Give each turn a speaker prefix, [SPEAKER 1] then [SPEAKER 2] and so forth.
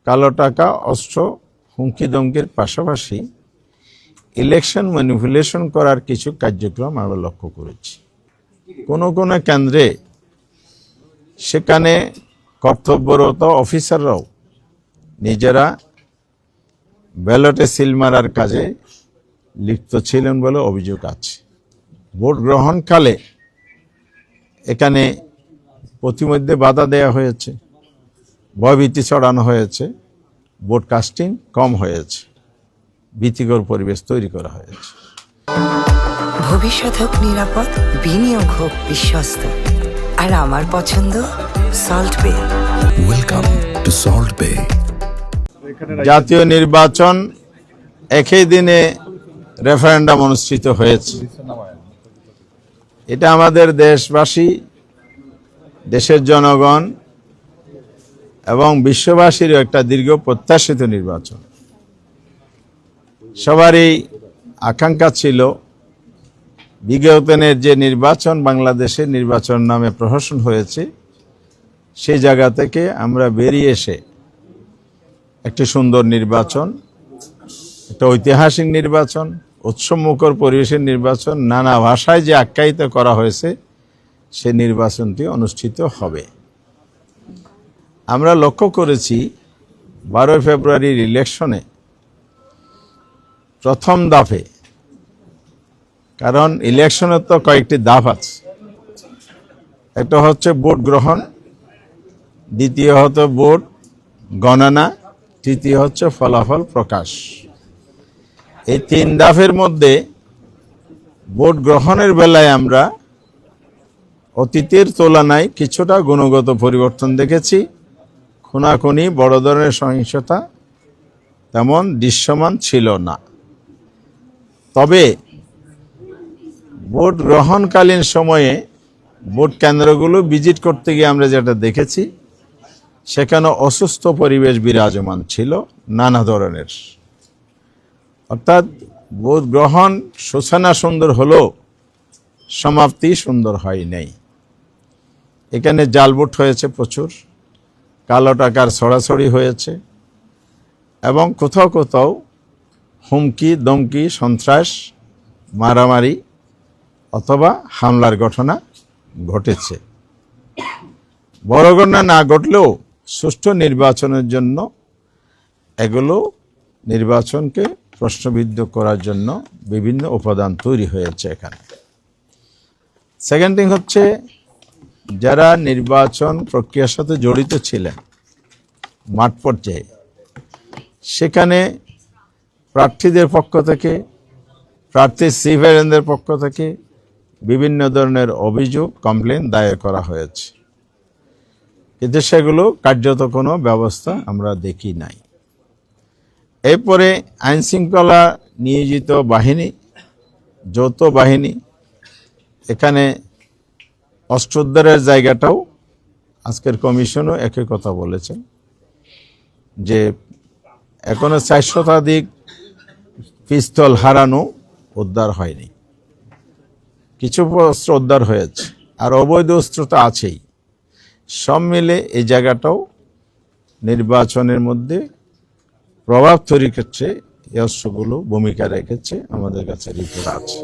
[SPEAKER 1] কালো টাকা, অস্ত্র, হুমকি ধমকির পাশাপাশি ইলেকশন ম্যানিপুলেশন করার কিছু কার্যক্রম আমরা লক্ষ্য করেছি। কোনো কোনো কেন্দ্রে সেখানে কর্তব্যরত অফিসাররাও নিজেরা ব্যালটে সিল মারার কাজে লিপ্ত ছিলেন বলে অভিযোগ আছে। ভোট গ্রহণকালে এখানে প্রতিমধ্যে বাধা দেওয়া হয়েছে, ভয়ভীতি ছড়ানো হয়েছে, ভোট কাস্টিং কম হয়েছে, ভীতিকর পরিবেশ তৈরি করা হয়েছে।
[SPEAKER 2] ভবিষ্যৎ হোক নিরাপদ, বিনিয়োগ হোক বিশ্বস্ত, আর আমার পছন্দ সল্ট বে।
[SPEAKER 3] ওয়েলকাম টু সল্ট বে।
[SPEAKER 1] জাতীয় নির্বাচন একই দিনে রেফারেন্ডাম অনুষ্ঠিত হয়েছে। এটা আমাদের দেশবাসী, দেশের জনগণ এবং বিশ্ববাসীরও একটা দীর্ঘ প্রত্যাশিত নির্বাচন। সবারই আকাঙ্ক্ষা ছিল বিগত দিনের যে নির্বাচন, বাংলাদেশের নির্বাচন নামে প্রহসন হয়েছে, সেই জায়গা থেকে আমরা বেরিয়ে এসে একটি সুন্দর নির্বাচন, একটা ঐতিহাসিক নির্বাচন, উৎসবমুখর পরিবেশের নির্বাচন, নানা ভাষায় যে আখ্যায়িত করা হয়েছে, সে নির্বাচনটি অনুষ্ঠিত হবে। আমরা লক্ষ্য করেছি 12 ফেব্রুয়ারির ইলেকশনে প্রথম ধাপে, কারণ ইলেকশনের তো কয়েকটি ধাপ আছে, একটা হচ্ছে ভোট গ্রহণ, দ্বিতীয় হচ্ছে ভোট গণনা, তৃতীয় হচ্ছে ফলাফল প্রকাশ। এই 3 ধাপের মধ্যে ভোট গ্রহণের বেলায় আমরা অতীতের তুলনায় কিছুটা গুণগত পরিবর্তন দেখেছি। খুনাখুনি, বড় ধরনের সহিংসতা তেমন দৃশ্যমান ছিল না। তবে ভোট গ্রহণকালীন সময়ে ভোট কেন্দ্রগুলো ভিজিট করতে গিয়ে আমরা যেটা দেখেছি, সেখানে অসুস্থ পরিবেশ বিরাজমান ছিল নানা ধরনের। অর্থাৎ ভোট গ্রহণ সূচনা সুন্দর হলেও সমাপ্তি সুন্দর হয় নাই। এখানে জাল ভোট হয়েছে প্রচুর, কালো টাকার ছড়াছড়ি হয়েছে এবং কোথাও কোথাও হুমকি ধমকি, সন্ত্রাস, মারামারি অথবা হামলার ঘটনা ঘটেছে। বড় ঘটনা না ঘটলেও সুষ্ঠু নির্বাচনের জন্য এগুলো নির্বাচনকে প্রশ্নবিদ্ধ করার জন্য বিভিন্ন উপাদান তৈরি হয়েছে এখানে। সেকেন্ড থিং হচ্ছে, যারা নির্বাচন প্রক্রিয়ার সাথে জড়িত ছিলেন মাঠ পর্যায়ে, সেখানে প্রার্থীদের পক্ষ থেকে, প্রার্থী সিভিলিয়ানদের পক্ষ থেকে বিভিন্ন ধরনের অভিযোগ, কমপ্লেন দায়ের করা হয়েছে, কিন্তু সেগুলো কার্যত কোনো ব্যবস্থা আমরা দেখি নাই। এরপরে আইনশৃঙ্খলা নিয়োজিত বাহিনী, যৌথ বাহিনী, এখানে অস্ত্র উদ্ধারের জায়গাটাও আজকের কমিশনও একই কথা বলেছেন যে এখনো 4 শতাধিক পিস্তল হারানো উদ্ধার হয়নি, কিছু অস্ত্র উদ্ধার হয়েছে, আর অবৈধ অস্ত্র তো আছেই। সব মিলে এই জায়গাটাও নির্বাচনের মধ্যে প্রভাব তৈরি করছে, এই অস্ত্রগুলো ভূমিকা রেখেছে, আমাদের কাছে রিপোর্ট আছে।